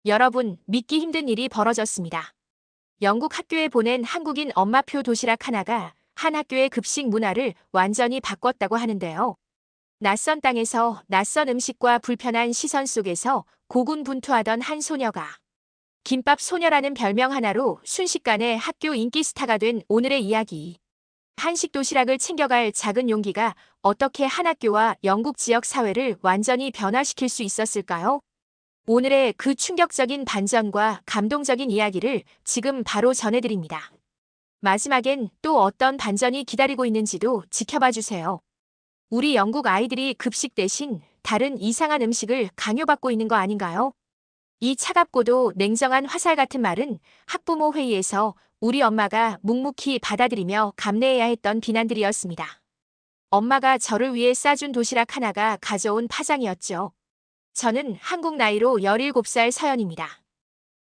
여러분, 믿기 힘든 일이 벌어졌습니다. 영국 학교에 보낸 한국인 엄마표 도시락 하나가 한 학교의 급식 문화를 완전히 바꿨다고 하는데요. 낯선 땅에서 낯선 음식과 불편한 시선 속에서 고군분투하던 한 소녀가 김밥 소녀라는 별명 하나로 순식간에 학교 인기 스타가 된 오늘의 이야기. 한식 도시락을 챙겨갈 작은 용기가 어떻게 한 학교와 영국 지역 사회를 완전히 변화시킬 수 있었을까요? 오늘의 그 충격적인 반전과 감동적인 이야기를 지금 바로 전해드립니다. 마지막엔 또 어떤 반전이 기다리고 있는지도 지켜봐 주세요. 우리 영국 아이들이 급식 대신 다른 이상한 음식을 강요받고 있는 거 아닌가요? 이 차갑고도 냉정한 화살 같은 말은 학부모 회의에서 우리 엄마가 묵묵히 받아들이며 감내해야 했던 비난들이었습니다. 엄마가 저를 위해 싸준 도시락 하나가 가져온 파장이었죠. 저는 한국 나이로 17살 서연입니다.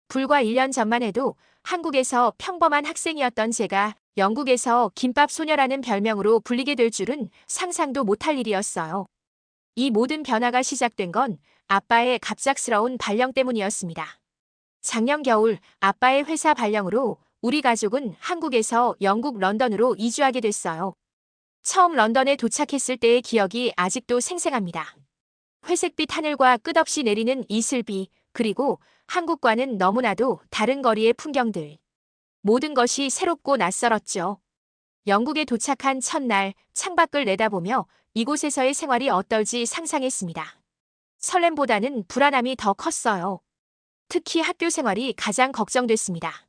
불과 1년 전만 해도 한국에서 평범한 학생이었던 제가 영국에서 김밥 소녀라는 별명으로 불리게 될 줄은 상상도 못할 일이었어요. 이 모든 변화가 시작된 건 아빠의 갑작스러운 발령 때문이었습니다. 작년 겨울 아빠의 회사 발령으로 우리 가족은 한국에서 영국 런던으로 이주하게 됐어요. 처음 런던에 도착했을 때의 기억이 아직도 생생합니다. 회색빛 하늘과 끝없이 내리는 이슬비, 그리고 한국과는 너무나도 다른 거리의 풍경들. 모든 것이 새롭고 낯설었죠. 영국에 도착한 첫날 창밖을 내다보며 이곳에서의 생활이 어떨지 상상했습니다. 설렘보다는 불안함이 더 컸어요. 특히 학교 생활이 가장 걱정됐습니다.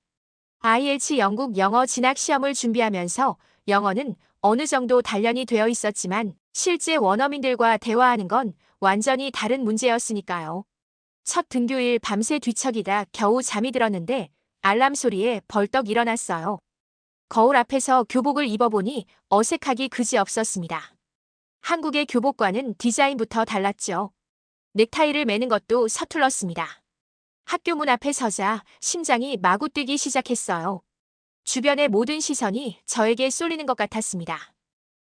IELTS 영국 영어 진학 시험을 준비하면서 영어는 어느 정도 단련이 되어 있었지만 실제 원어민들과 대화하는 건 완전히 다른 문제였으니까요. 첫 등교일 밤새 뒤척이다 겨우 잠이 들었는데 알람 소리에 벌떡 일어났어요. 거울 앞에서 교복을 입어보니 어색하기 그지없었습니다. 한국의 교복과는 디자인부터 달랐죠. 넥타이를 매는 것도 서툴렀습니다. 학교 문 앞에 서자 심장이 마구 뛰기 시작했어요. 주변의 모든 시선이 저에게 쏠리는 것 같았습니다.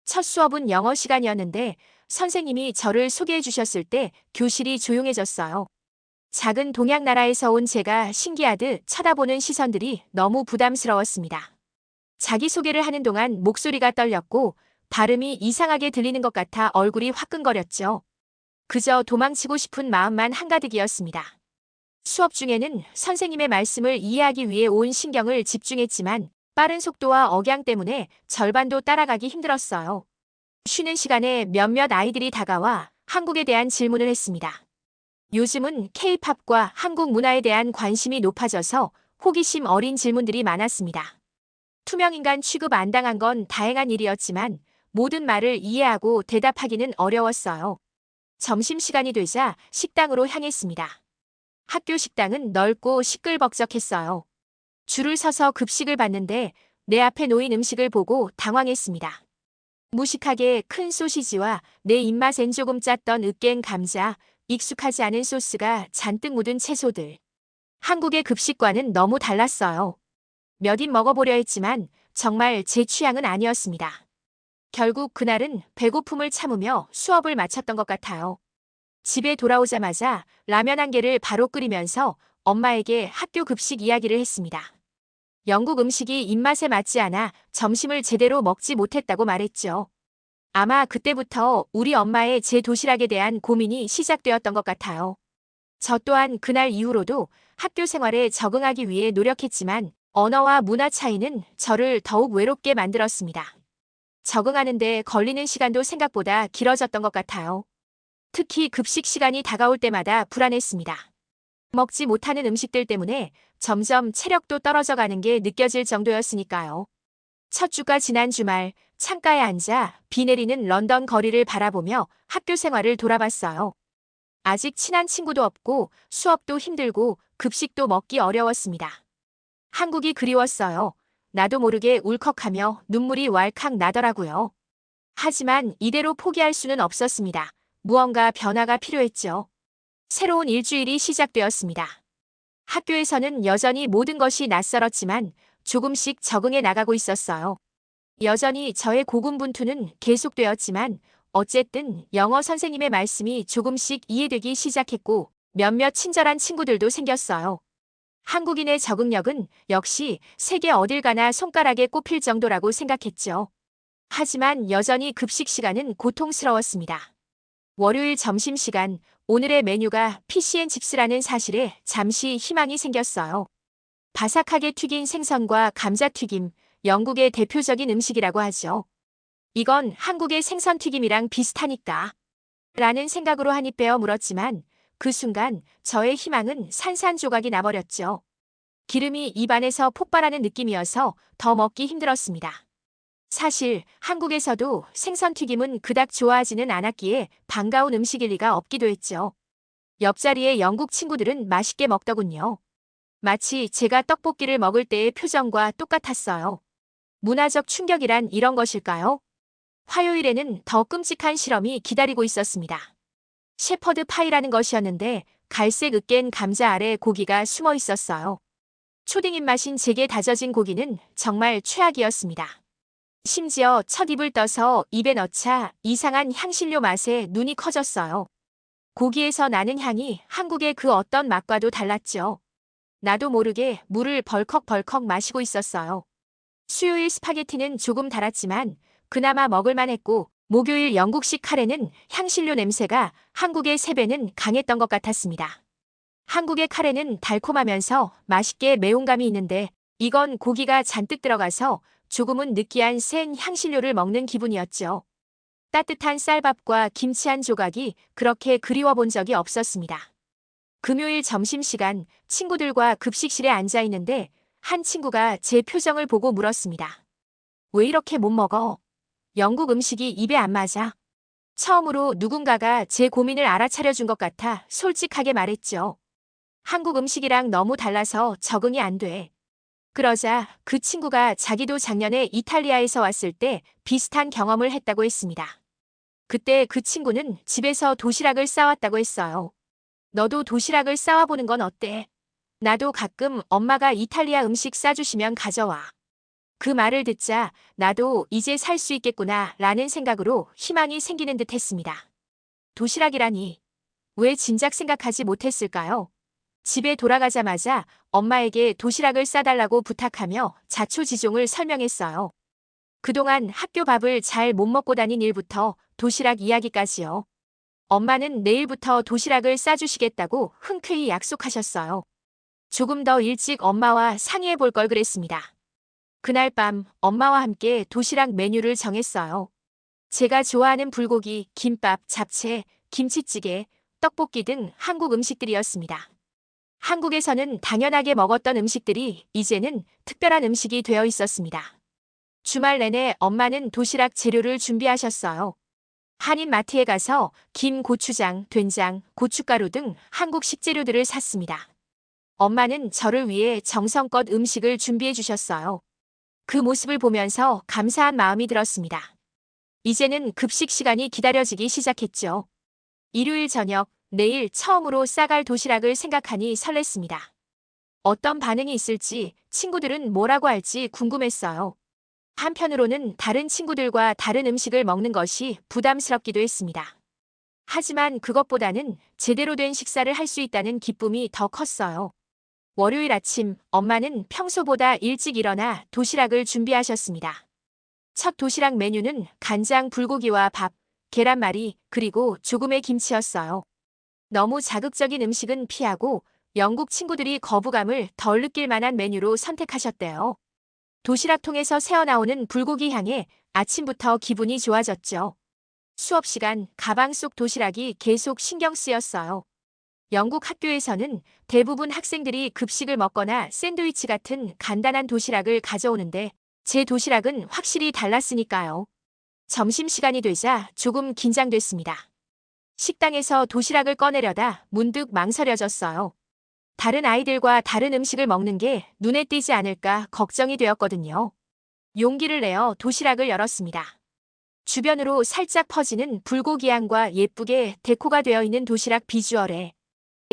첫 수업은 영어 시간이었는데 선생님이 저를 소개해 주셨을 때 교실이 조용해졌어요. 작은 동양 나라에서 온 제가 신기하듯 쳐다보는 시선들이 너무 부담스러웠습니다. 자기소개를 하는 동안 목소리가 떨렸고 발음이 이상하게 들리는 것 같아 얼굴이 화끈거렸죠. 그저 도망치고 싶은 마음만 한가득이었습니다. 수업 중에는 선생님의 말씀을 이해하기 위해 온 신경을 집중했지만 빠른 속도와 억양 때문에 절반도 따라가기 힘들었어요. 쉬는 시간에 몇몇 아이들이 다가와 한국에 대한 질문을 했습니다. 요즘은 K-팝과 한국 문화에 대한 관심이 높아져서 호기심 어린 질문들이 많았습니다. 투명인간 취급 안 당한 건 다행한 일이었지만 모든 말을 이해하고 대답하기는 어려웠어요. 점심시간이 되자 식당으로 향했습니다. 학교 식당은 넓고 시끌벅적했어요. 줄을 서서 급식을 봤는데 내 앞에 놓인 음식을 보고 당황했습니다. 무식하게 큰 소시지와 내 입맛엔 조금 짰던 으깬 감자, 익숙하지 않은 소스가 잔뜩 묻은 채소들. 한국의 급식과는 너무 달랐어요. 몇 입 먹어보려 했지만 정말 제 취향은 아니었습니다. 결국 그날은 배고픔을 참으며 수업을 마쳤던 것 같아요. 집에 돌아오자마자 라면 한 개를 바로 끓이면서 엄마에게 학교 급식 이야기를 했습니다. 영국 음식이 입맛에 맞지 않아 점심을 제대로 먹지 못했다고 말했죠. 아마 그때부터 우리 엄마의 제 도시락에 대한 고민이 시작되었던 것 같아요. 저 또한 그날 이후로도 학교 생활에 적응하기 위해 노력했지만 언어와 문화 차이는 저를 더욱 외롭게 만들었습니다. 적응하는데 걸리는 시간도 생각보다 길어졌던 것 같아요. 특히 급식 시간이 다가올 때마다 불안했습니다. 먹지 못하는 음식들 때문에 점점 체력도 떨어져 가는 게 느껴질 정도였으니까요. 첫 주가 지난 주말 창가에 앉아 비 내리는 런던 거리를 바라보며 학교 생활을 돌아봤어요. 아직 친한 친구도 없고 수업도 힘들고 급식도 먹기 어려웠습니다. 한국이 그리웠어요. 나도 모르게 울컥하며 눈물이 왈칵 나더라고요. 하지만 이대로 포기할 수는 없었습니다. 무언가 변화가 필요했죠. 새로운 일주일이 시작되었습니다. 학교에서는 여전히 모든 것이 낯설었지만 조금씩 적응해 나가고 있었어요. 여전히 저의 고군분투는 계속되었지만 어쨌든 영어 선생님의 말씀이 조금씩 이해되기 시작했고 몇몇 친절한 친구들도 생겼어요. 한국인의 적응력은 역시 세계 어딜 가나 손가락에 꼽힐 정도라고 생각했죠. 하지만 여전히 급식 시간은 고통스러웠습니다. 월요일 점심시간, 오늘의 메뉴가 피시앤칩스라는 사실에 잠시 희망이 생겼어요. 바삭하게 튀긴 생선과 감자튀김, 영국의 대표적인 음식이라고 하죠. 이건 한국의 생선튀김이랑 비슷하니까. 라는 생각으로 한 입 베어 물었지만 그 순간 저의 희망은 산산조각이 나버렸죠. 기름이 입안에서 폭발하는 느낌이어서 더 먹기 힘들었습니다. 사실 한국에서도 생선튀김은 그닥 좋아하지는 않았기에 반가운 음식일 리가 없기도 했죠. 옆자리의 영국 친구들은 맛있게 먹더군요. 마치 제가 떡볶이를 먹을 때의 표정과 똑같았어요. 문화적 충격이란 이런 것일까요? 화요일에는 더 끔찍한 실험이 기다리고 있었습니다. shepherd 파이라는 것이었는데 갈색 으깬 감자 아래 고기가 숨어 있었어요. 초딩 입맛인 제게 다져진 고기는 정말 최악이었습니다. 심지어 첫 입을 떠서 입에 넣자 이상한 향신료 맛에 눈이 커졌어요. 고기에서 나는 향이 한국의 그 어떤 맛과도 달랐죠. 나도 모르게 물을 벌컥벌컥 마시고 있었어요. 수요일 스파게티는 조금 달았지만 그나마 먹을만 했고 목요일 영국식 카레는 향신료 냄새가 한국의 3배는 강했던 것 같았습니다. 한국의 카레는 달콤하면서 맛있게 매운감이 있는데 이건 고기가 잔뜩 들어가서 조금은 느끼한 센 향신료를 먹는 기분이었죠. 따뜻한 쌀밥과 김치 한 조각이 그렇게 그리워 본 적이 없었습니다. 금요일 점심시간 친구들과 급식실에 앉아 있는데 한 친구가 제 표정을 보고 물었습니다. 왜 이렇게 못 먹어? 영국 음식이 입에 안 맞아. 처음으로 누군가가 제 고민을 알아차려 준 것 같아 솔직하게 말했죠. 한국 음식이랑 너무 달라서 적응이 안 돼. 그러자 그 친구가 자기도 작년에 이탈리아에서 왔을 때 비슷한 경험을 했다고 했습니다. 그때 그 친구는 집에서 도시락을 싸왔다고 했어요. 너도 도시락을 싸와보는 건 어때? 나도 가끔 엄마가 이탈리아 음식 싸주시면 가져와. 그 말을 듣자 나도 이제 살 수 있겠구나 라는 생각으로 희망이 생기는 듯 했습니다. 도시락이라니. 왜 진작 생각하지 못했을까요? 집에 돌아가자마자 엄마에게 도시락을 싸달라고 부탁하며 자초지종을 설명했어요. 그동안 학교 밥을 잘 못 먹고 다닌 일부터 도시락 이야기까지요. 엄마는 내일부터 도시락을 싸주시겠다고 흔쾌히 약속하셨어요. 조금 더 일찍 엄마와 상의해 볼 걸 그랬습니다. 그날 밤 엄마와 함께 도시락 메뉴를 정했어요. 제가 좋아하는 불고기, 김밥, 잡채, 김치찌개, 떡볶이 등 한국 음식들이었습니다. 한국에서는 당연하게 먹었던 음식들이 이제는 특별한 음식이 되어 있었습니다. 주말 내내 엄마는 도시락 재료를 준비하셨어요. 한인 마트에 가서 김, 고추장, 된장, 고춧가루 등 한국 식재료들을 샀습니다. 엄마는 저를 위해 정성껏 음식을 준비해 주셨어요. 그 모습을 보면서 감사한 마음이 들었습니다. 이제는 급식 시간이 기다려지기 시작했죠. 일요일 저녁, 내일 처음으로 싸갈 도시락을 생각하니 설렜습니다. 어떤 반응이 있을지, 친구들은 뭐라고 할지 궁금했어요. 한편으로는 다른 친구들과 다른 음식을 먹는 것이 부담스럽기도 했습니다. 하지만 그것보다는 제대로 된 식사를 할 수 있다는 기쁨이 더 컸어요. 월요일 아침, 엄마는 평소보다 일찍 일어나 도시락을 준비하셨습니다. 첫 도시락 메뉴는 간장 불고기와 밥, 계란말이, 그리고 조금의 김치였어요. 너무 자극적인 음식은 피하고 영국 친구들이 거부감을 덜 느낄 만한 메뉴로 선택하셨대요. 도시락통에서 새어나오는 불고기 향에 아침부터 기분이 좋아졌죠. 수업 시간 가방 속 도시락이 계속 신경 쓰였어요. 영국 학교에서는 대부분 학생들이 급식을 먹거나 샌드위치 같은 간단한 도시락을 가져오는데 제 도시락은 확실히 달랐으니까요. 점심시간이 되자 조금 긴장됐습니다. 식당에서 도시락을 꺼내려다 문득 망설여졌어요. 다른 아이들과 다른 음식을 먹는 게 눈에 띄지 않을까 걱정이 되었거든요. 용기를 내어 도시락을 열었습니다. 주변으로 살짝 퍼지는 불고기 향과 예쁘게 데코가 되어 있는 도시락 비주얼에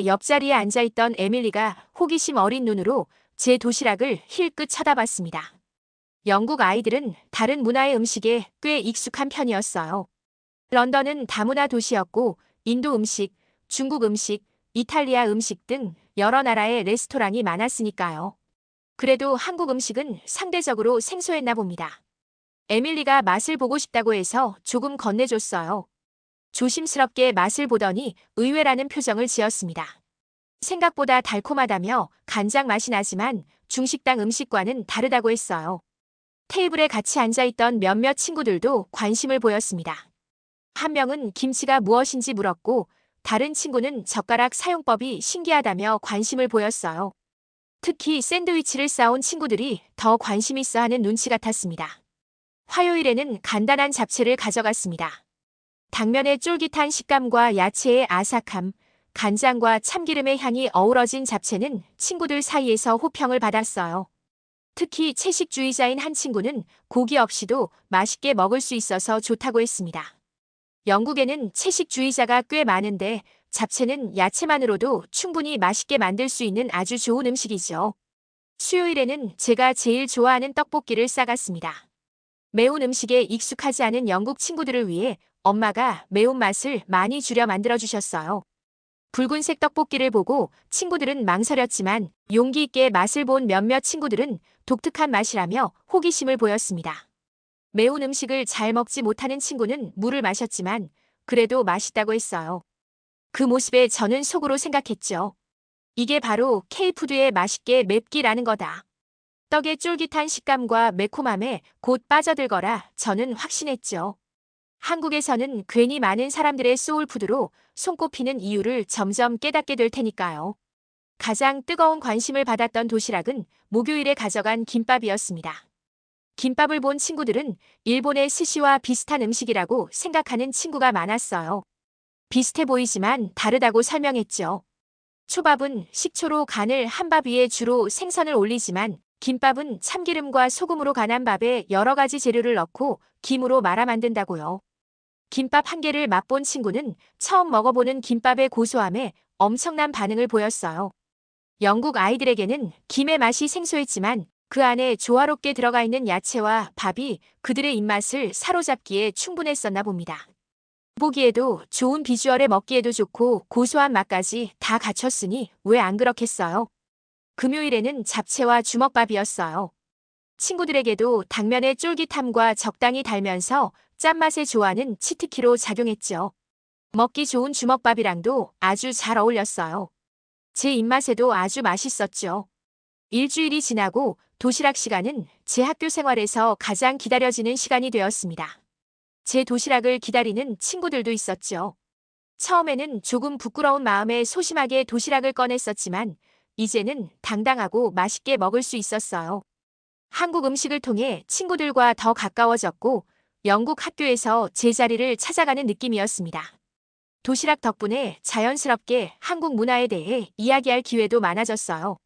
옆자리에 앉아있던 에밀리가 호기심 어린 눈으로 제 도시락을 힐끗 쳐다봤습니다. 영국 아이들은 다른 문화의 음식에 꽤 익숙한 편이었어요. 런던은 다문화 도시였고 인도 음식, 중국 음식, 이탈리아 음식 등 여러 나라의 레스토랑이 많았으니까요. 그래도 한국 음식은 상대적으로 생소했나 봅니다. 에밀리가 맛을 보고 싶다고 해서 조금 건네줬어요. 조심스럽게 맛을 보더니 의외라는 표정을 지었습니다. 생각보다 달콤하다며 간장 맛이 나지만 중식당 음식과는 다르다고 했어요. 테이블에 같이 앉아있던 몇몇 친구들도 관심을 보였습니다. 한 명은 김치가 무엇인지 물었고 다른 친구는 젓가락 사용법이 신기하다며 관심을 보였어요. 특히 샌드위치를 싸온 친구들이 더 관심 있어 하는 눈치 같았습니다. 화요일에는 간단한 잡채를 가져갔습니다. 당면의 쫄깃한 식감과 야채의 아삭함, 간장과 참기름의 향이 어우러진 잡채는 친구들 사이에서 호평을 받았어요. 특히 채식주의자인 한 친구는 고기 없이도 맛있게 먹을 수 있어서 좋다고 했습니다. 영국에는 채식주의자가 꽤 많은데 잡채는 야채만으로도 충분히 맛있게 만들 수 있는 아주 좋은 음식이죠. 수요일에는 제가 제일 좋아하는 떡볶이를 싸갔습니다. 매운 음식에 익숙하지 않은 영국 친구들을 위해 엄마가 매운맛을 많이 줄여 만들어주셨어요. 붉은색 떡볶이를 보고 친구들은 망설였지만 용기 있게 맛을 본 몇몇 친구들은 독특한 맛이라며 호기심을 보였습니다. 매운 음식을 잘 먹지 못하는 친구는 물을 마셨지만 그래도 맛있다고 했어요. 그 모습에 저는 속으로 생각했죠. 이게 바로 K푸드의 맛있게 맵기라는 거다. 떡의 쫄깃한 식감과 매콤함에 곧 빠져들거라 저는 확신했죠. 한국에서는 괜히 많은 사람들의 소울푸드로 손꼽히는 이유를 점점 깨닫게 될 테니까요. 가장 뜨거운 관심을 받았던 도시락은 목요일에 가져간 김밥이었습니다. 김밥을 본 친구들은 일본의 스시와 비슷한 음식이라고 생각하는 친구가 많았어요. 비슷해 보이지만 다르다고 설명했죠. 초밥은 식초로 간을 한 밥 위에 주로 생선을 올리지만 김밥은 참기름과 소금으로 간한 밥에 여러 가지 재료를 넣고 김으로 말아 만든다고요. 김밥 한 개를 맛본 친구는 처음 먹어보는 김밥의 고소함에 엄청난 반응을 보였어요. 영국 아이들에게는 김의 맛이 생소했지만 그 안에 조화롭게 들어가 있는 야채와 밥이 그들의 입맛을 사로잡기에 충분했었나 봅니다. 보기에도 좋은 비주얼에 먹기에도 좋고 고소한 맛까지 다 갖췄으니 왜 안 그렇겠어요? 금요일에는 잡채와 주먹밥이었어요. 친구들에게도 당면의 쫄깃함과 적당히 달면서 짠맛의 조화는 치트키로 작용했죠. 먹기 좋은 주먹밥이랑도 아주 잘 어울렸어요. 제 입맛에도 아주 맛있었죠. 일주일이 지나고 도시락 시간은 제 학교 생활에서 가장 기다려지는 시간이 되었습니다. 제 도시락을 기다리는 친구들도 있었죠. 처음에는 조금 부끄러운 마음에 소심하게 도시락을 꺼냈었지만 이제는 당당하고 맛있게 먹을 수 있었어요. 한국 음식을 통해 친구들과 더 가까워졌고 영국 학교에서 제 자리를 찾아가는 느낌이었습니다. 도시락 덕분에 자연스럽게 한국 문화에 대해 이야기할 기회도 많아졌어요.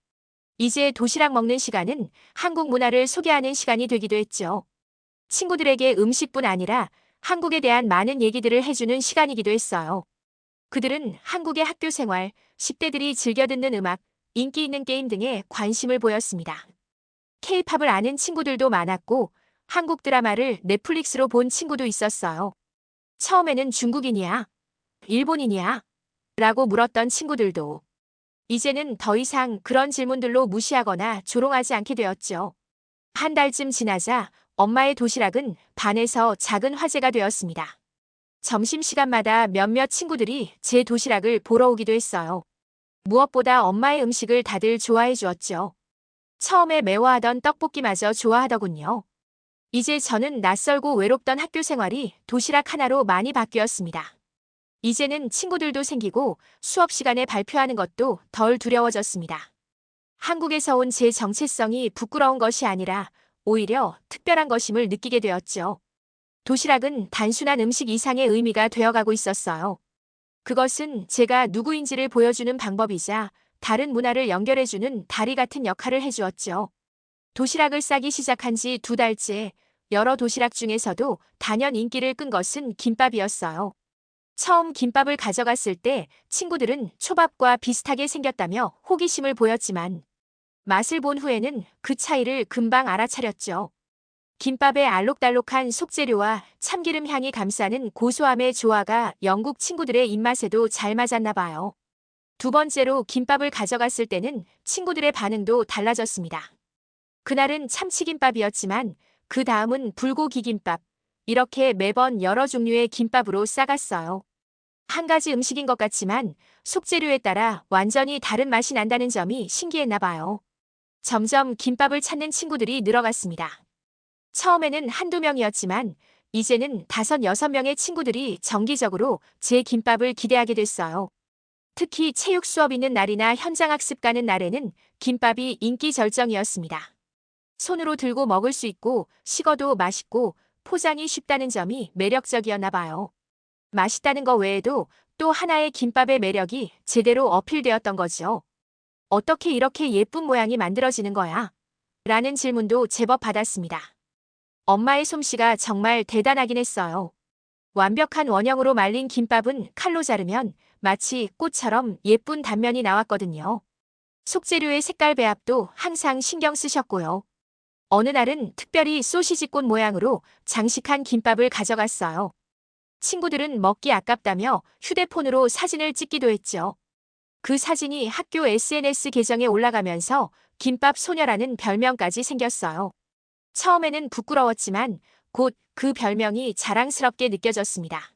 이제 도시락 먹는 시간은 한국 문화를 소개하는 시간이 되기도 했죠. 친구들에게 음식뿐 아니라 한국에 대한 많은 얘기들을 해주는 시간이기도 했어요. 그들은 한국의 학교 생활, 10대들이 즐겨 듣는 음악, 인기 있는 게임 등에 관심을 보였습니다. K-팝을 아는 친구들도 많았고 한국 드라마를 넷플릭스로 본 친구도 있었어요. 처음에는 중국인이야? 일본인이야? 라고 물었던 친구들도 이제는 더 이상 그런 질문들로 무시하거나 조롱하지 않게 되었죠. 한 달쯤 지나자 엄마의 도시락은 반에서 작은 화제가 되었습니다. 점심시간마다 몇몇 친구들이 제 도시락을 보러 오기도 했어요. 무엇보다 엄마의 음식을 다들 좋아해 주었죠. 처음에 매워하던 떡볶이마저 좋아하더군요. 이제 저는 낯설고 외롭던 학교 생활이 도시락 하나로 많이 바뀌었습니다. 이제는 친구들도 생기고 수업 시간에 발표하는 것도 덜 두려워졌습니다. 한국에서 온 제 정체성이 부끄러운 것이 아니라 오히려 특별한 것임을 느끼게 되었죠. 도시락은 단순한 음식 이상의 의미가 되어가고 있었어요. 그것은 제가 누구인지를 보여주는 방법이자 다른 문화를 연결해주는 다리 같은 역할을 해주었죠. 도시락을 싸기 시작한 지 2달째, 여러 도시락 중에서도 단연 인기를 끈 것은 김밥이었어요. 처음 김밥을 가져갔을 때 친구들은 초밥과 비슷하게 생겼다며 호기심을 보였지만 맛을 본 후에는 그 차이를 금방 알아차렸죠. 김밥의 알록달록한 속재료와 참기름 향이 감싸는 고소함의 조화가 영국 친구들의 입맛에도 잘 맞았나 봐요. 두 번째로 김밥을 가져갔을 때는 친구들의 반응도 달라졌습니다. 그날은 참치김밥이었지만 그 다음은 불고기김밥. 이렇게 매번 여러 종류의 김밥으로 싸갔어요. 한 가지 음식인 것 같지만 속재료에 따라 완전히 다른 맛이 난다는 점이 신기했나 봐요. 점점 김밥을 찾는 친구들이 늘어갔습니다. 처음에는 한두 명이었지만 이제는 5, 6명의 친구들이 정기적으로 제 김밥을 기대하게 됐어요. 특히 체육 수업 있는 날이나 현장 학습 가는 날에는 김밥이 인기 절정이었습니다. 손으로 들고 먹을 수 있고 식어도 맛있고 포장이 쉽다는 점이 매력적이었나 봐요. 맛있다는 거 외에도 또 하나의 김밥의 매력이 제대로 어필되었던 거죠. 어떻게 이렇게 예쁜 모양이 만들어지는 거야? 라는 질문도 제법 받았습니다. 엄마의 솜씨가 정말 대단하긴 했어요. 완벽한 원형으로 말린 김밥은 칼로 자르면 마치 꽃처럼 예쁜 단면이 나왔거든요. 속재료의 색깔 배합도 항상 신경 쓰셨고요. 어느 날은 특별히 소시지꽃 모양으로 장식한 김밥을 가져갔어요. 친구들은 먹기 아깝다며 휴대폰으로 사진을 찍기도 했죠. 그 사진이 학교 SNS 계정에 올라가면서 김밥 소녀라는 별명까지 생겼어요. 처음에는 부끄러웠지만 곧 그 별명이 자랑스럽게 느껴졌습니다.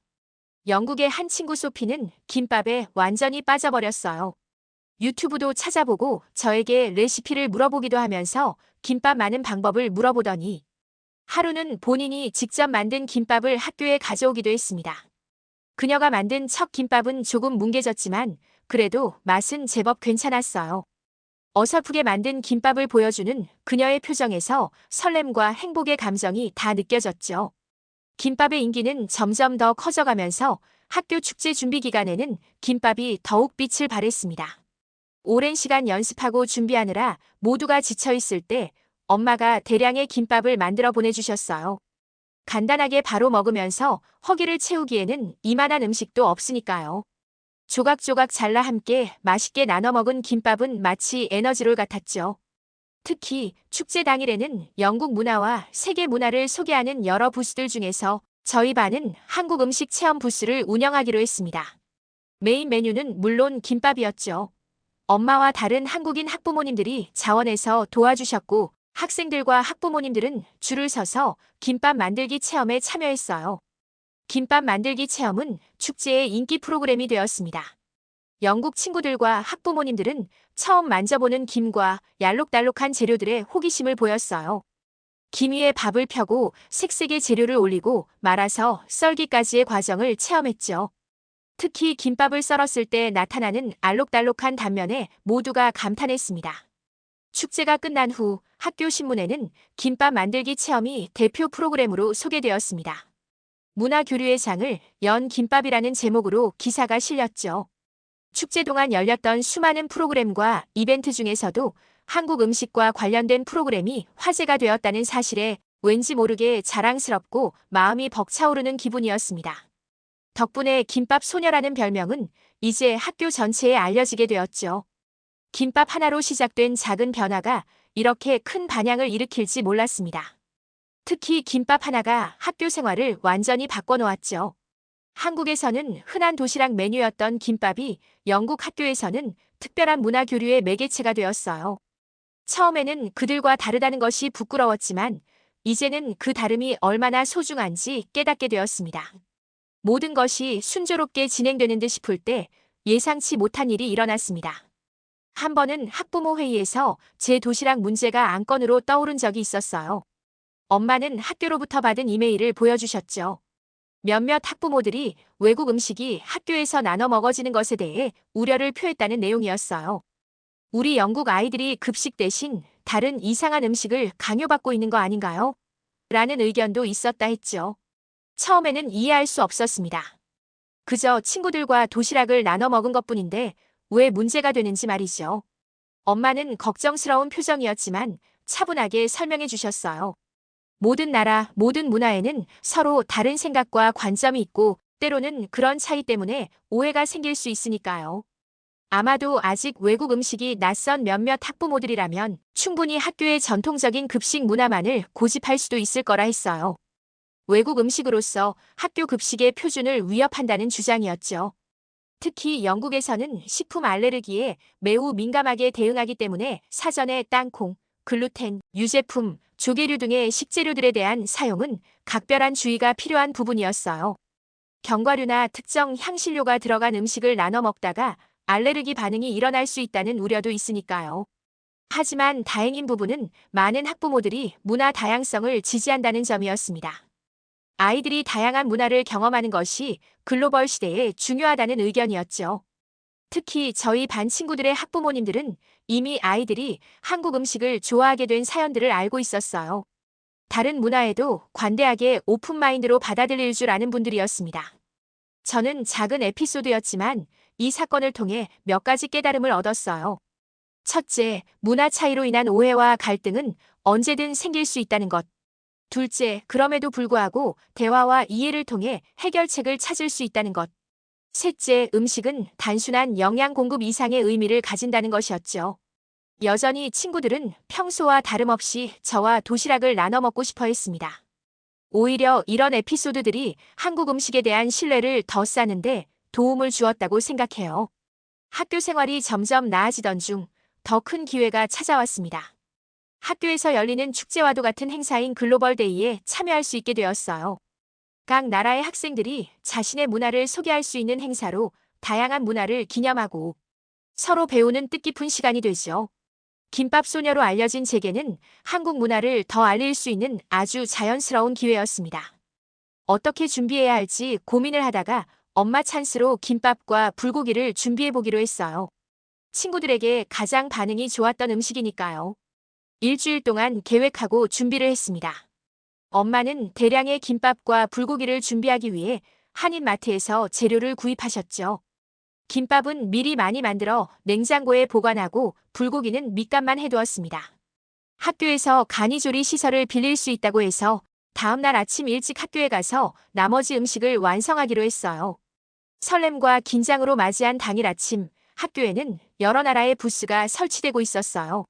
영국의 한 친구 소피는 김밥에 완전히 빠져버렸어요. 유튜브도 찾아보고 저에게 레시피를 물어보기도 하면서 김밥 많은 방법을 물어보더니 하루는 본인이 직접 만든 김밥을 학교에 가져오기도 했습니다. 그녀가 만든 첫 김밥은 조금 뭉개졌지만 그래도 맛은 제법 괜찮았어요. 어설프게 만든 김밥을 보여주는 그녀의 표정에서 설렘과 행복의 감정이 다 느껴졌죠. 김밥의 인기는 점점 더 커져가면서 학교 축제 준비 기간에는 김밥이 더욱 빛을 발했습니다. 오랜 시간 연습하고 준비하느라 모두가 지쳐있을 때 엄마가 대량의 김밥을 만들어 보내주셨어요. 간단하게 바로 먹으면서 허기를 채우기에는 이만한 음식도 없으니까요. 조각조각 잘라 함께 맛있게 나눠 먹은 김밥은 마치 에너지롤 같았죠. 특히 축제 당일에는 영국 문화와 세계 문화를 소개하는 여러 부스들 중에서 저희 반은 한국 음식 체험 부스를 운영하기로 했습니다. 메인 메뉴는 물론 김밥이었죠. 엄마와 다른 한국인 학부모님들이 자원해서 도와주셨고 학생들과 학부모님들은 줄을 서서 김밥 만들기 체험에 참여했어요. 김밥 만들기 체험은 축제의 인기 프로그램이 되었습니다. 영국 친구들과 학부모님들은 처음 만져보는 김과 알록달록한 재료들의 호기심을 보였어요. 김 위에 밥을 펴고 색색의 재료를 올리고 말아서 썰기까지의 과정을 체험했죠. 특히 김밥을 썰었을 때 나타나는 알록달록한 단면에 모두가 감탄했습니다. 축제가 끝난 후 학교 신문에는 김밥 만들기 체험이 대표 프로그램으로 소개되었습니다. 문화교류의 장을 연 김밥이라는 제목으로 기사가 실렸죠. 축제 동안 열렸던 수많은 프로그램과 이벤트 중에서도 한국 음식과 관련된 프로그램이 화제가 되었다는 사실에 왠지 모르게 자랑스럽고 마음이 벅차오르는 기분이었습니다. 덕분에 김밥 소녀라는 별명은 이제 학교 전체에 알려지게 되었죠. 김밥 하나로 시작된 작은 변화가 이렇게 큰 반향을 일으킬지 몰랐습니다. 특히 김밥 하나가 학교 생활을 완전히 바꿔놓았죠. 한국에서는 흔한 도시락 메뉴였던 김밥이 영국 학교에서는 특별한 문화교류의 매개체가 되었어요. 처음에는 그들과 다르다는 것이 부끄러웠지만 이제는 그 다름이 얼마나 소중한지 깨닫게 되었습니다. 모든 것이 순조롭게 진행되는 듯 싶을 때 예상치 못한 일이 일어났습니다. 한 번은 학부모 회의에서 제 도시락 문제가 안건으로 떠오른 적이 있었어요. 엄마는 학교로부터 받은 이메일을 보여주셨죠. 몇몇 학부모들이 외국 음식이 학교에서 나눠 먹어지는 것에 대해 우려를 표했다는 내용이었어요. 우리 영국 아이들이 급식 대신 다른 이상한 음식을 강요받고 있는 거 아닌가요? 라는 의견도 있었다 했죠. 처음에는 이해할 수 없었습니다. 그저 친구들과 도시락을 나눠 먹은 것뿐인데 왜 문제가 되는지 말이죠. 엄마는 걱정스러운 표정이었지만 차분하게 설명해 주셨어요. 모든 나라, 모든 문화에는 서로 다른 생각과 관점이 있고 때로는 그런 차이 때문에 오해가 생길 수 있으니까요. 아마도 아직 외국 음식이 낯선 몇몇 학부모들이라면 충분히 학교의 전통적인 급식 문화만을 고집할 수도 있을 거라 했어요. 외국 음식으로서 학교 급식의 표준을 위협한다는 주장이었죠. 특히 영국에서는 식품 알레르기에 매우 민감하게 대응하기 때문에 사전에 땅콩, 글루텐, 유제품, 조개류 등의 식재료들에 대한 사용은 각별한 주의가 필요한 부분이었어요. 견과류나 특정 향신료가 들어간 음식을 나눠 먹다가 알레르기 반응이 일어날 수 있다는 우려도 있으니까요. 하지만 다행인 부분은 많은 학부모들이 문화 다양성을 지지한다는 점이었습니다. 아이들이 다양한 문화를 경험하는 것이 글로벌 시대에 중요하다는 의견이었죠. 특히 저희 반 친구들의 학부모님들은 이미 아이들이 한국 음식을 좋아하게 된 사연들을 알고 있었어요. 다른 문화에도 관대하게 오픈마인드로 받아들일 줄 아는 분들이었습니다. 저는 작은 에피소드였지만 이 사건을 통해 몇 가지 깨달음을 얻었어요. 첫째, 문화 차이로 인한 오해와 갈등은 언제든 생길 수 있다는 것. 둘째, 그럼에도 불구하고 대화와 이해를 통해 해결책을 찾을 수 있다는 것. 셋째, 음식은 단순한 영양 공급 이상의 의미를 가진다는 것이었죠. 여전히 친구들은 평소와 다름없이 저와 도시락을 나눠 먹고 싶어 했습니다. 오히려 이런 에피소드들이 한국 음식에 대한 신뢰를 더 쌓는데 도움을 주었다고 생각해요. 학교 생활이 점점 나아지던 중 더 큰 기회가 찾아왔습니다. 학교에서 열리는 축제와도 같은 행사인 글로벌 데이에 참여할 수 있게 되었어요. 각 나라의 학생들이 자신의 문화를 소개할 수 있는 행사로 다양한 문화를 기념하고 서로 배우는 뜻깊은 시간이 되죠. 김밥 소녀로 알려진 제게는 한국 문화를 더 알릴 수 있는 아주 자연스러운 기회였습니다. 어떻게 준비해야 할지 고민을 하다가 엄마 찬스로 김밥과 불고기를 준비해 보기로 했어요. 친구들에게 가장 반응이 좋았던 음식이니까요. 일주일 동안 계획하고 준비를 했습니다. 엄마는 대량의 김밥과 불고기를 준비하기 위해 한인마트에서 재료를 구입하셨죠. 김밥은 미리 많이 만들어 냉장고에 보관하고 불고기는 밑간만 해두었습니다. 학교에서 간이조리 시설을 빌릴 수 있다고 해서 다음날 아침 일찍 학교에 가서 나머지 음식을 완성하기로 했어요. 설렘과 긴장으로 맞이한 당일 아침, 학교에는 여러 나라의 부스가 설치되고 있었어요.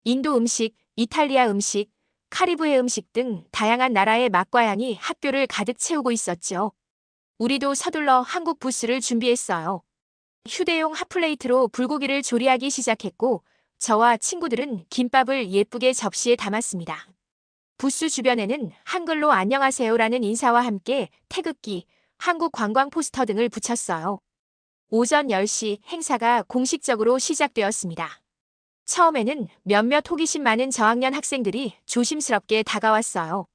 인도 음식, 이탈리아 음식, 카리브해 음식 등 다양한 나라의 맛과 향이 학교를 가득 채우고 있었죠. 우리도 서둘러 한국 부스를 준비했어요. 휴대용 핫플레이트로 불고기를 조리하기 시작했고 저와 친구들은 김밥을 예쁘게 접시에 담았습니다. 부스 주변에는 한글로 안녕하세요라는 인사와 함께 태극기, 한국 관광 포스터 등을 붙였어요. 오전 10시 행사가 공식적으로 시작되었습니다. 처음에는 몇몇 호기심 많은 저학년 학생들이 조심스럽게 다가왔어요.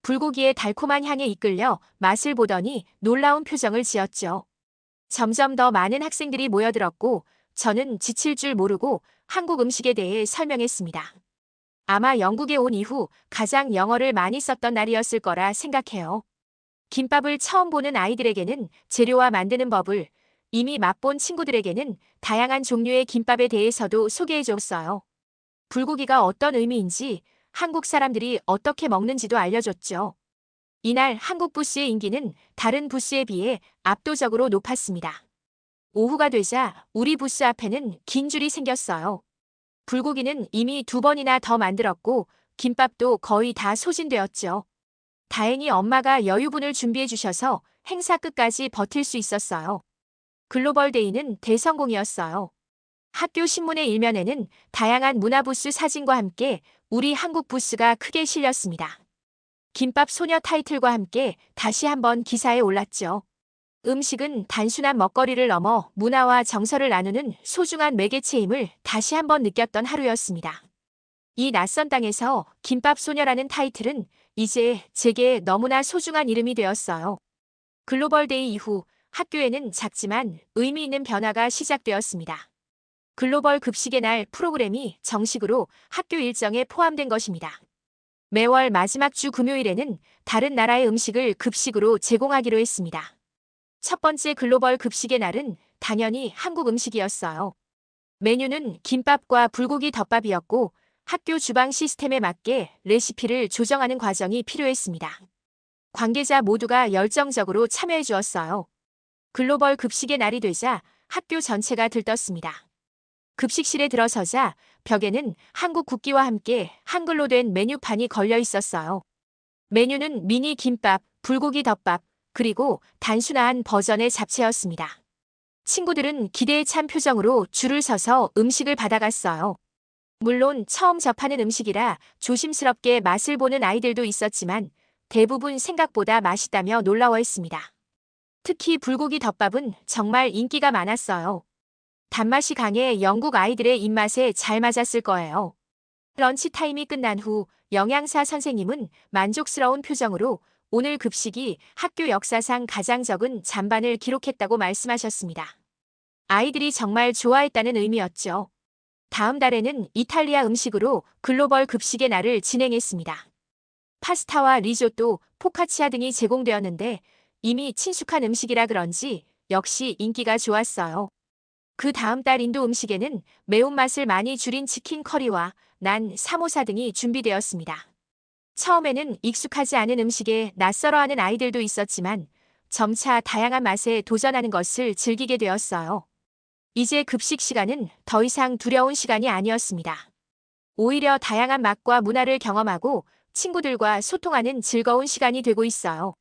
불고기의 달콤한 향에 이끌려 맛을 보더니 놀라운 표정을 지었죠. 점점 더 많은 학생들이 모여들었고 저는 지칠 줄 모르고 한국 음식에 대해 설명했습니다. 아마 영국에 온 이후 가장 영어를 많이 썼던 날이었을 거라 생각해요. 김밥을 처음 보는 아이들에게는 재료와 만드는 법을, 이미 맛본 친구들에게는 다양한 종류의 김밥에 대해서도 소개해줬어요. 불고기가 어떤 의미인지, 한국 사람들이 어떻게 먹는지도 알려줬죠. 이날 한국 부스의 인기는 다른 부스에 비해 압도적으로 높았습니다. 오후가 되자 우리 부스 앞에는 긴 줄이 생겼어요. 불고기는 이미 2번이나 더 만들었고 김밥도 거의 다 소진되었죠. 다행히 엄마가 여유분을 준비해 주셔서 행사 끝까지 버틸 수 있었어요. 글로벌 데이는 대성공이었어요. 학교 신문의 일면에는 다양한 문화부스 사진과 함께 우리 한국 부스가 크게 실렸습니다. 김밥 소녀 타이틀과 함께 다시 한번 기사에 올랐죠. 음식은 단순한 먹거리를 넘어 문화와 정서를 나누는 소중한 매개체임을 다시 한번 느꼈던 하루였습니다. 이 낯선 땅에서 김밥 소녀라는 타이틀은 이제 제게 너무나 소중한 이름이 되었어요. 글로벌 데이 이후 학교에는 작지만 의미 있는 변화가 시작되었습니다. 글로벌 급식의 날 프로그램이 정식으로 학교 일정에 포함된 것입니다. 매월 마지막 주 금요일에는 다른 나라의 음식을 급식으로 제공하기로 했습니다. 첫 번째 글로벌 급식의 날은 당연히 한국 음식이었어요. 메뉴는 김밥과 불고기 덮밥이었고 학교 주방 시스템에 맞게 레시피를 조정하는 과정이 필요했습니다. 관계자 모두가 열정적으로 참여해 주었어요. 글로벌 급식의 날이 되자 학교 전체가 들떴습니다. 급식실에 들어서자 벽에는 한국 국기와 함께 한글로 된 메뉴판이 걸려 있었어요. 메뉴는 미니 김밥, 불고기 덮밥, 그리고 단순한 버전의 잡채였습니다. 친구들은 기대에 찬 표정으로 줄을 서서 음식을 받아갔어요. 물론 처음 접하는 음식이라 조심스럽게 맛을 보는 아이들도 있었지만 대부분 생각보다 맛있다며 놀라워했습니다. 특히 불고기 덮밥은 정말 인기가 많았어요. 단맛이 강해 영국 아이들의 입맛에 잘 맞았을 거예요. 런치 타임이 끝난 후 영양사 선생님은 만족스러운 표정으로 오늘 급식이 학교 역사상 가장 적은 잔반을 기록했다고 말씀하셨습니다. 아이들이 정말 좋아했다는 의미였죠. 다음 달에는 이탈리아 음식으로 글로벌 급식의 날을 진행했습니다. 파스타와 리조또, 포카치아 등이 제공되었는데 이미 친숙한 음식이라 그런지 역시 인기가 좋았어요. 그 다음 달 인도 음식에는 매운맛을 많이 줄인 치킨 커리와 난, 사모사 등이 준비되었습니다. 처음에는 익숙하지 않은 음식에 낯설어하는 아이들도 있었지만 점차 다양한 맛에 도전하는 것을 즐기게 되었어요. 이제 급식 시간은 더 이상 두려운 시간이 아니었습니다. 오히려 다양한 맛과 문화를 경험하고 친구들과 소통하는 즐거운 시간이 되고 있어요.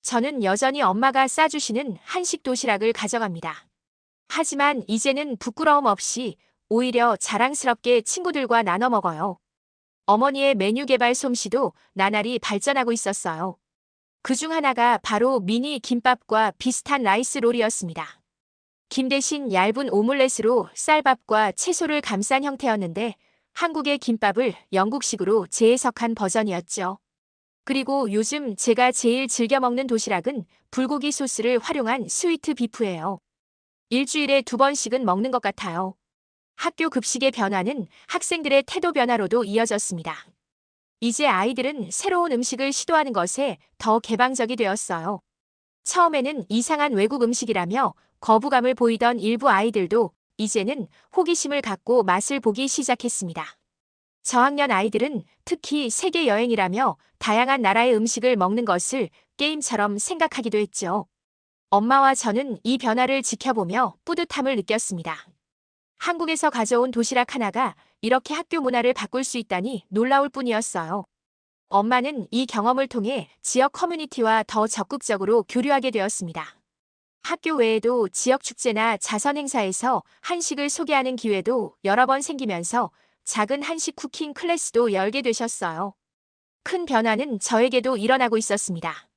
저는 여전히 엄마가 싸주시는 한식 도시락을 가져갑니다. 하지만 이제는 부끄러움 없이 오히려 자랑스럽게 친구들과 나눠 먹어요. 어머니의 메뉴 개발 솜씨도 나날이 발전하고 있었어요. 그중 하나가 바로 미니 김밥과 비슷한 라이스 롤이었습니다. 김 대신 얇은 오믈렛으로 쌀밥과 채소를 감싼 형태였는데 한국의 김밥을 영국식으로 재해석한 버전이었죠. 그리고 요즘 제가 제일 즐겨 먹는 도시락은 불고기 소스를 활용한 스위트 비프예요. 일주일에 2번씩은 먹는 것 같아요. 학교 급식의 변화는 학생들의 태도 변화로도 이어졌습니다. 이제 아이들은 새로운 음식을 시도하는 것에 더 개방적이 되었어요. 처음에는 이상한 외국 음식이라며 거부감을 보이던 일부 아이들도 이제는 호기심을 갖고 맛을 보기 시작했습니다. 저학년 아이들은 특히 세계 여행이라며 다양한 나라의 음식을 먹는 것을 게임처럼 생각하기도 했죠. 엄마와 저는 이 변화를 지켜보며 뿌듯함을 느꼈습니다. 한국에서 가져온 도시락 하나가 이렇게 학교 문화를 바꿀 수 있다니 놀라울 뿐이었어요. 엄마는 이 경험을 통해 지역 커뮤니티와 더 적극적으로 교류하게 되었습니다. 학교 외에도 지역 축제나 자선 행사에서 한식을 소개하는 기회도 여러 번 생기면서 작은 한식 쿠킹 클래스도 열게 되셨어요. 큰 변화는 저에게도 일어나고 있었습니다.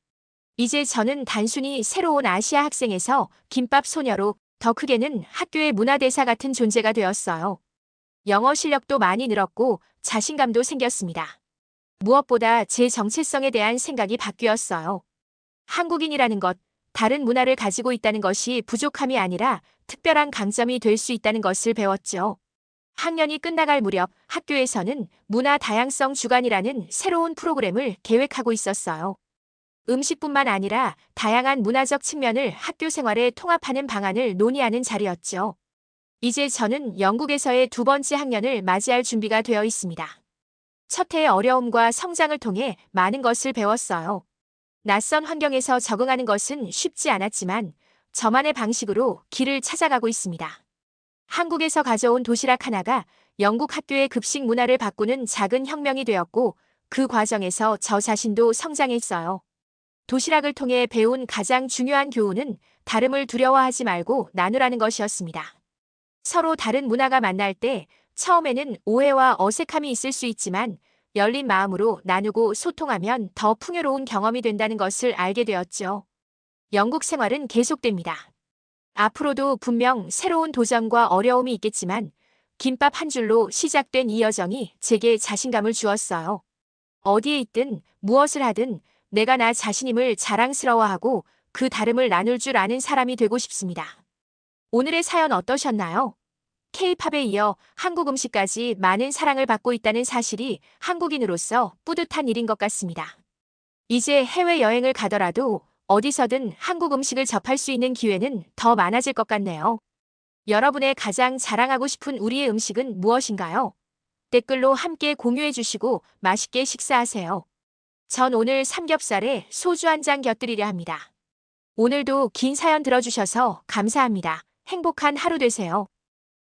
이제 저는 단순히 새로운 아시아 학생에서 김밥 소녀로 더 크게는 학교의 문화대사 같은 존재가 되었어요. 영어 실력도 많이 늘었고 자신감도 생겼습니다. 무엇보다 제 정체성에 대한 생각이 바뀌었어요. 한국인이라는 것, 다른 문화를 가지고 있다는 것이 부족함이 아니라 특별한 강점이 될 수 있다는 것을 배웠죠. 학년이 끝나갈 무렵 학교에서는 문화 다양성 주간이라는 새로운 프로그램을 계획하고 있었어요. 음식뿐만 아니라 다양한 문화적 측면을 학교 생활에 통합하는 방안을 논의하는 자리였죠. 이제 저는 영국에서의 2번째 학년을 맞이할 준비가 되어 있습니다. 첫 해의 어려움과 성장을 통해 많은 것을 배웠어요. 낯선 환경에서 적응하는 것은 쉽지 않았지만 저만의 방식으로 길을 찾아가고 있습니다. 한국에서 가져온 도시락 하나가 영국 학교의 급식 문화를 바꾸는 작은 혁명이 되었고 그 과정에서 저 자신도 성장했어요. 도시락을 통해 배운 가장 중요한 교훈은 다름을 두려워하지 말고 나누라는 것이었습니다. 서로 다른 문화가 만날 때 처음에는 오해와 어색함이 있을 수 있지만 열린 마음으로 나누고 소통하면 더 풍요로운 경험이 된다는 것을 알게 되었죠. 영국 생활은 계속됩니다. 앞으로도 분명 새로운 도전과 어려움이 있겠지만 김밥 한 줄로 시작된 이 여정이 제게 자신감을 주었어요. 어디에 있든 무엇을 하든 내가 나 자신임을 자랑스러워하고 그 다름을 나눌 줄 아는 사람이 되고 싶습니다. 오늘의 사연 어떠셨나요? K-팝에 이어 한국 음식까지 많은 사랑을 받고 있다는 사실이 한국인으로서 뿌듯한 일인 것 같습니다. 이제 해외여행을 가더라도 어디서든 한국 음식을 접할 수 있는 기회는 더 많아질 것 같네요. 여러분의 가장 자랑하고 싶은 우리의 음식은 무엇인가요? 댓글로 함께 공유해 주시고 맛있게 식사하세요. 전 오늘 삼겹살에 소주 한 잔 곁들이려 합니다. 오늘도 긴 사연 들어주셔서 감사합니다. 행복한 하루 되세요.